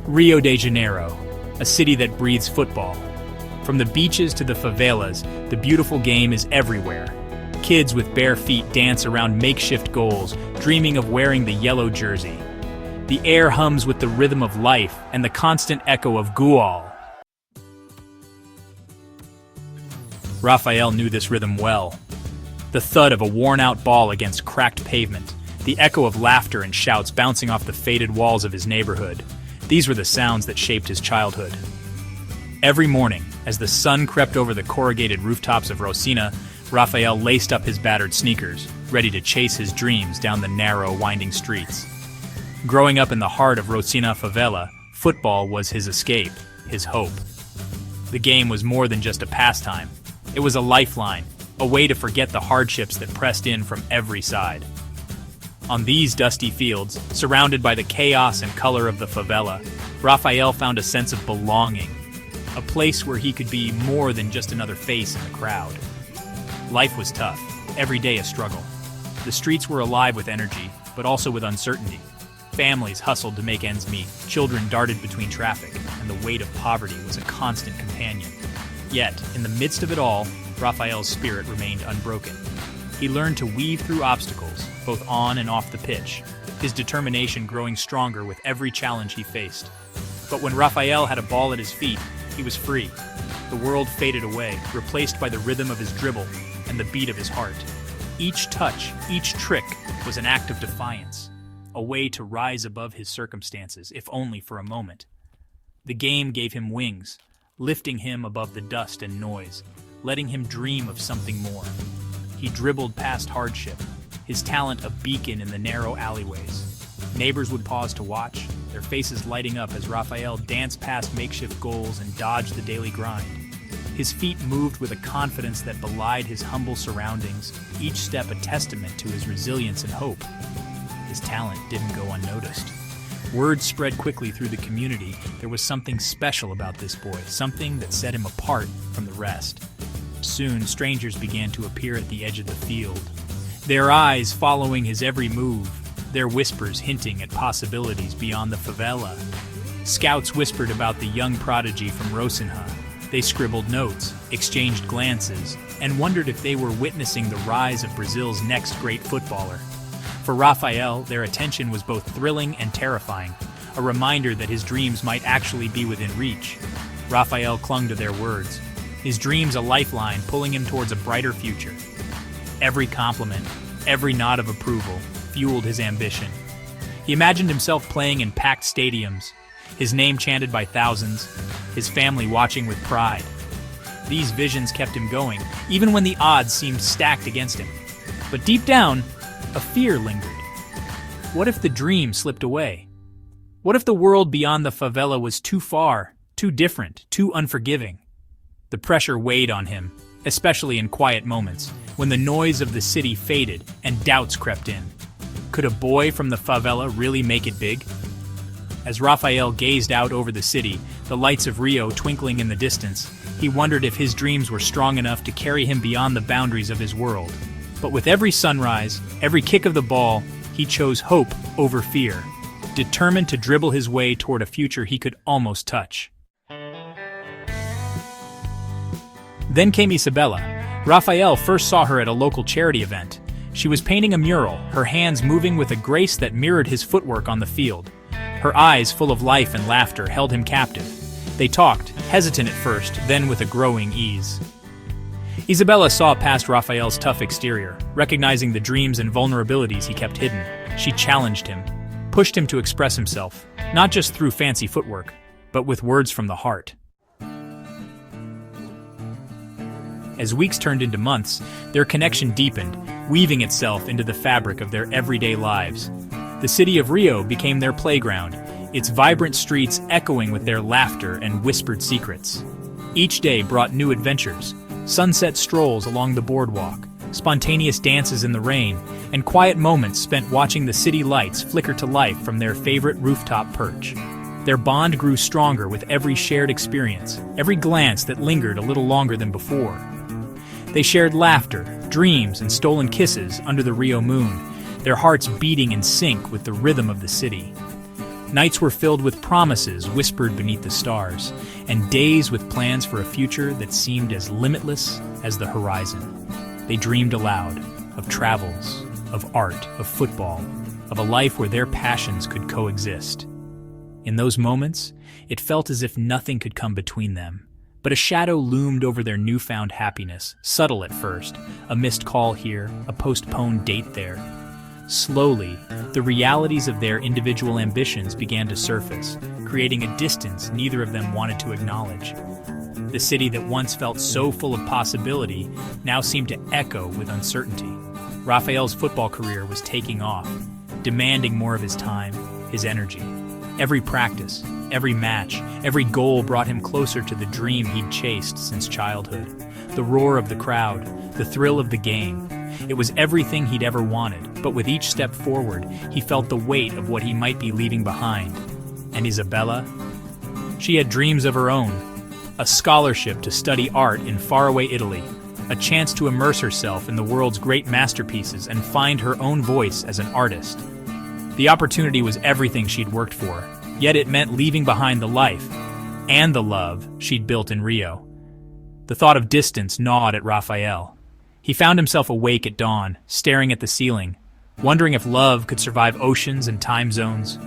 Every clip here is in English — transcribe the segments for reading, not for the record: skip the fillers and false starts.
Rio de Janeiro, a city that breathes football. From the beaches to the favelas, the beautiful game is everywhere. Kids with bare feet dance around makeshift goals, dreaming of wearing the yellow jersey. The air hums with the rhythm of life and the constant echo of goal. Rafael knew this rhythm well. The thud of a worn-out ball against cracked pavement, the echo of laughter and shouts bouncing off the faded walls of his neighborhood. These were the sounds that shaped his childhood. Every morning, as the sun crept over the corrugated rooftops of Rosina, Rafael laced up his battered sneakers, ready to chase his dreams down the narrow, winding streets. Growing up in the heart of Rosina favela, football was his escape, his hope. The game was more than just a pastime. It was a lifeline, a way to forget the hardships that pressed in from every side. On these dusty fields, surrounded by the chaos and color of the favela, Rafael found a sense of belonging, a place where he could be more than just another face in the crowd. Life was tough, every day a struggle. The streets were alive with energy, but also with uncertainty. Families hustled to make ends meet, children darted between traffic, and the weight of poverty was a constant companion. Yet, in the midst of it all, Rafael's spirit remained unbroken. He learned to weave through obstacles, both on and off the pitch, his determination growing stronger with every challenge he faced. But when Rafael had a ball at his feet, he was free. The world faded away, replaced by the rhythm of his dribble and the beat of his heart. Each touch, each trick was an act of defiance, a way to rise above his circumstances, if only for a moment. The game gave him wings, lifting him above the dust and noise, letting him dream of something more. He dribbled past hardship, his talent a beacon in the narrow alleyways. Neighbors would pause to watch, their faces lighting up as Rafael danced past makeshift goals and dodged the daily grind. His feet moved with a confidence that belied his humble surroundings, each step a testament to his resilience and hope. His talent didn't go unnoticed. Word spread quickly through the community. There was something special about this boy, something that set him apart from the rest. Soon, strangers began to appear at the edge of the field, their eyes following his every move, their whispers hinting at possibilities beyond the favela. Scouts whispered about the young prodigy from Rosina. They scribbled notes, exchanged glances, and wondered if they were witnessing the rise of Brazil's next great footballer. For Rafael, their attention was both thrilling and terrifying, a reminder that his dreams might actually be within reach. Rafael clung to their words, his dreams a lifeline pulling him towards a brighter future. Every compliment, every nod of approval, fueled his ambition. He imagined himself playing in packed stadiums, his name chanted by thousands, his family watching with pride. These visions kept him going, even when the odds seemed stacked against him. But deep down, a fear lingered. What if the dream slipped away? What if the world beyond the favela was too far, too different, too unforgiving? The pressure weighed on him, especially in quiet moments, when the noise of the city faded and doubts crept in. Could a boy from the favela really make it big? As Rafael gazed out over the city, the lights of Rio twinkling in the distance, he wondered if his dreams were strong enough to carry him beyond the boundaries of his world. But with every sunrise, every kick of the ball, he chose hope over fear, determined to dribble his way toward a future he could almost touch. Then came Isabella. Rafael first saw her at a local charity event. She was painting a mural, her hands moving with a grace that mirrored his footwork on the field. Her eyes, full of life and laughter, held him captive. They talked, hesitant at first, then with a growing ease. Isabella saw past Rafael's tough exterior, recognizing the dreams and vulnerabilities he kept hidden. She challenged him, pushed him to express himself, not just through fancy footwork, but with words from the heart. As weeks turned into months, their connection deepened, weaving itself into the fabric of their everyday lives. The city of Rio became their playground, its vibrant streets echoing with their laughter and whispered secrets. Each day brought new adventures, sunset strolls along the boardwalk, spontaneous dances in the rain, and quiet moments spent watching the city lights flicker to life from their favorite rooftop perch. Their bond grew stronger with every shared experience, every glance that lingered a little longer than before. They shared laughter, dreams, and stolen kisses under the Rio moon, their hearts beating in sync with the rhythm of the city. Nights were filled with promises whispered beneath the stars, and days with plans for a future that seemed as limitless as the horizon. They dreamed aloud of travels, of art, of football, of a life where their passions could coexist. In those moments, it felt as if nothing could come between them. But a shadow loomed over their newfound happiness, subtle at first, a missed call here, a postponed date there. Slowly, the realities of their individual ambitions began to surface, creating a distance neither of them wanted to acknowledge. The city that once felt so full of possibility now seemed to echo with uncertainty. Raphael's football career was taking off, demanding more of his time, his energy. Every practice, every match, every goal brought him closer to the dream he'd chased since childhood. The roar of the crowd, the thrill of the game. It was everything he'd ever wanted, but with each step forward, he felt the weight of what he might be leaving behind. And Isabella? She had dreams of her own. A scholarship to study art in faraway Italy. A chance to immerse herself in the world's great masterpieces and find her own voice as an artist. The opportunity was everything she'd worked for, yet it meant leaving behind the life and the love she'd built in Rio. The thought of distance gnawed at Raphael. He found himself awake at dawn, staring at the ceiling, wondering if love could survive oceans and time zones.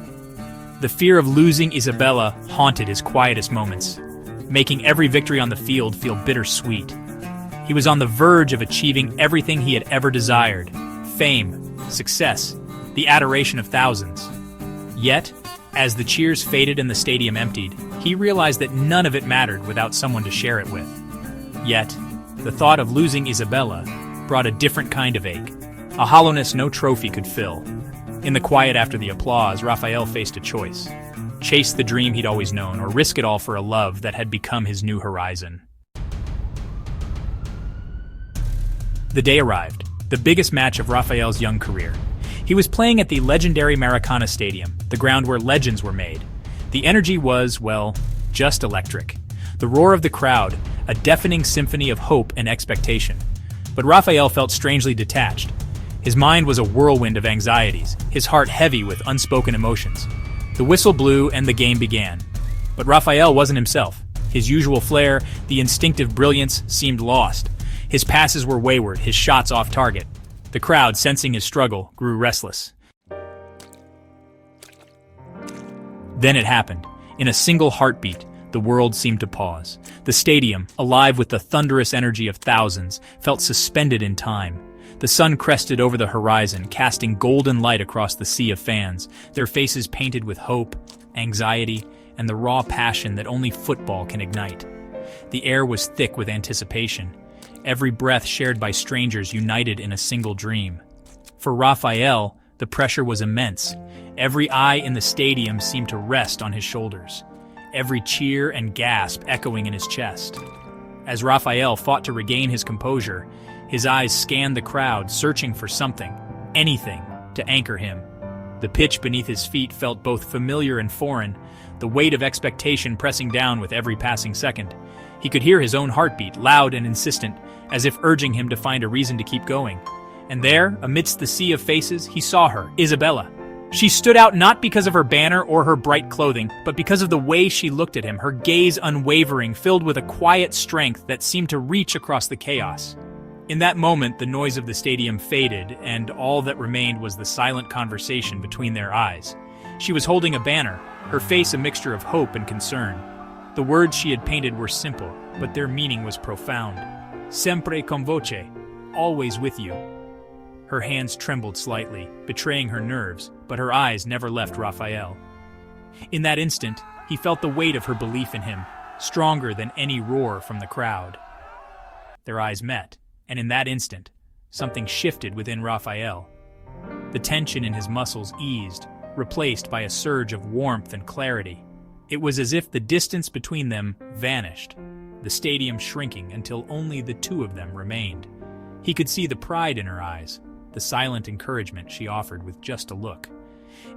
The fear of losing Isabella haunted his quietest moments, making every victory on the field feel bittersweet. He was on the verge of achieving everything he had ever desired: fame, success, the adoration of thousands. Yet, as the cheers faded and the stadium emptied, he realized that none of it mattered without someone to share it with. Yet, the thought of losing Isabella brought a different kind of ache, a hollowness no trophy could fill. In the quiet after the applause, Raphael faced a choice: chase the dream he'd always known, or risk it all for a love that had become his new horizon. The day arrived, the biggest match of Raphael's young career. He was playing at the legendary Maracana Stadium, the ground where legends were made. The energy was, well, just electric. The roar of the crowd, a deafening symphony of hope and expectation. But Raphael felt strangely detached. His mind was a whirlwind of anxieties, his heart heavy with unspoken emotions. The whistle blew and the game began. But Raphael wasn't himself. His usual flair, the instinctive brilliance, seemed lost. His passes were wayward, his shots off target. The crowd, sensing his struggle, grew restless. Then it happened. In a single heartbeat, the world seemed to pause. The stadium, alive with the thunderous energy of thousands, felt suspended in time. The sun crested over the horizon, casting golden light across the sea of fans, their faces painted with hope, anxiety, and the raw passion that only football can ignite. The air was thick with anticipation, every breath shared by strangers united in a single dream. For Raphael, the pressure was immense. Every eye in the stadium seemed to rest on his shoulders, every cheer and gasp echoing in his chest. As Raphael fought to regain his composure, his eyes scanned the crowd, searching for something, anything, to anchor him. The pitch beneath his feet felt both familiar and foreign, the weight of expectation pressing down with every passing second. He could hear his own heartbeat, loud and insistent, as if urging him to find a reason to keep going. And there, amidst the sea of faces, he saw her, Isabella. She stood out not because of her banner or her bright clothing, but because of the way she looked at him, her gaze unwavering, filled with a quiet strength that seemed to reach across the chaos. In that moment, the noise of the stadium faded, and all that remained was the silent conversation between their eyes. She was holding a banner, her face a mixture of hope and concern. The words she had painted were simple, but their meaning was profound. Sempre con voce, always with you. Her hands trembled slightly, betraying her nerves, but her eyes never left Raphael. In that instant, he felt the weight of her belief in him, stronger than any roar from the crowd. Their eyes met, and in that instant, something shifted within Raphael. The tension in his muscles eased, replaced by a surge of warmth and clarity. It was as if the distance between them vanished, the stadium shrinking until only the two of them remained. He could see the pride in her eyes, the silent encouragement she offered with just a look.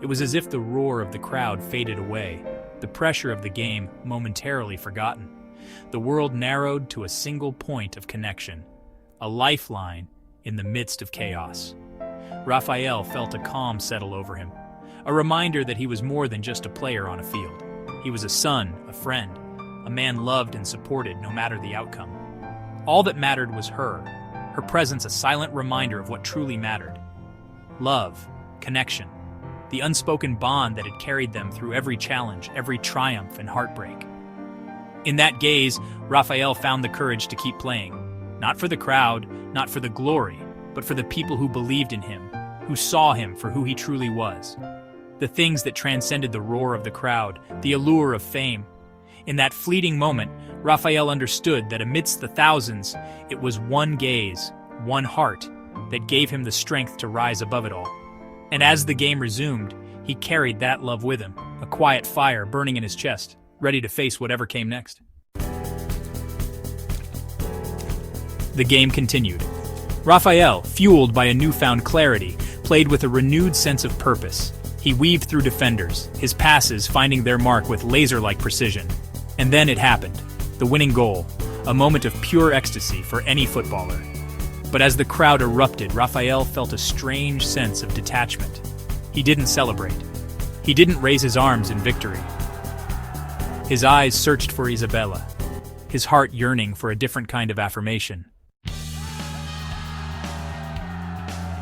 It was as if the roar of the crowd faded away, the pressure of the game momentarily forgotten. The world narrowed to a single point of connection, a lifeline in the midst of chaos. Raphael felt a calm settle over him, a reminder that he was more than just a player on a field. He was a son, a friend, a man loved and supported no matter the outcome. All that mattered was her presence a silent reminder of what truly mattered. Love, connection, the unspoken bond that had carried them through every challenge, every triumph and heartbreak. In that gaze, Rafael found the courage to keep playing. Not for the crowd, not for the glory, but for the people who believed in him, who saw him for who he truly was. The things that transcended the roar of the crowd, the allure of fame. In that fleeting moment, Rafael understood that amidst the thousands, it was one gaze, one heart, that gave him the strength to rise above it all. And as the game resumed, he carried that love with him, a quiet fire burning in his chest, ready to face whatever came next. The game continued. Rafael, fueled by a newfound clarity, played with a renewed sense of purpose. He weaved through defenders, his passes finding their mark with laser-like precision. And then it happened. The winning goal, a moment of pure ecstasy for any footballer. But as the crowd erupted, Rafael felt a strange sense of detachment. He didn't celebrate. He didn't raise his arms in victory. His eyes searched for Isabella, his heart yearning for a different kind of affirmation.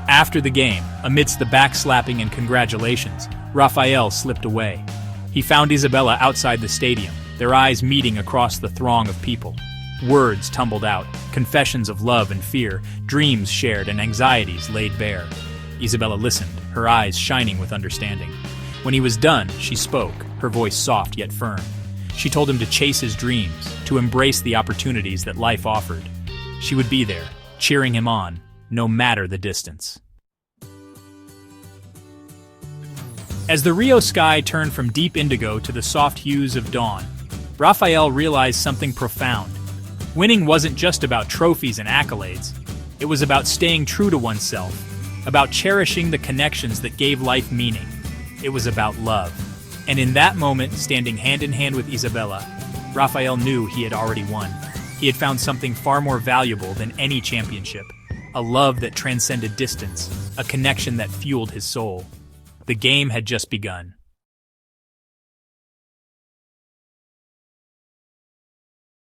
After the game, amidst the backslapping and congratulations, Rafael slipped away. He found Isabella outside the stadium, their eyes meeting across the throng of people. Words tumbled out, confessions of love and fear, dreams shared and anxieties laid bare. Isabella listened, her eyes shining with understanding. When he was done, she spoke, her voice soft yet firm. She told him to chase his dreams, to embrace the opportunities that life offered. She would be there, cheering him on, no matter the distance. As the Rio sky turned from deep indigo to the soft hues of dawn, Rafael realized something profound. Winning wasn't just about trophies and accolades. It was about staying true to oneself, about cherishing the connections that gave life meaning. It was about love. And in that moment, standing hand in hand with Isabella, Rafael knew he had already won. He had found something far more valuable than any championship. A love that transcended distance, a connection that fueled his soul. The game had just begun.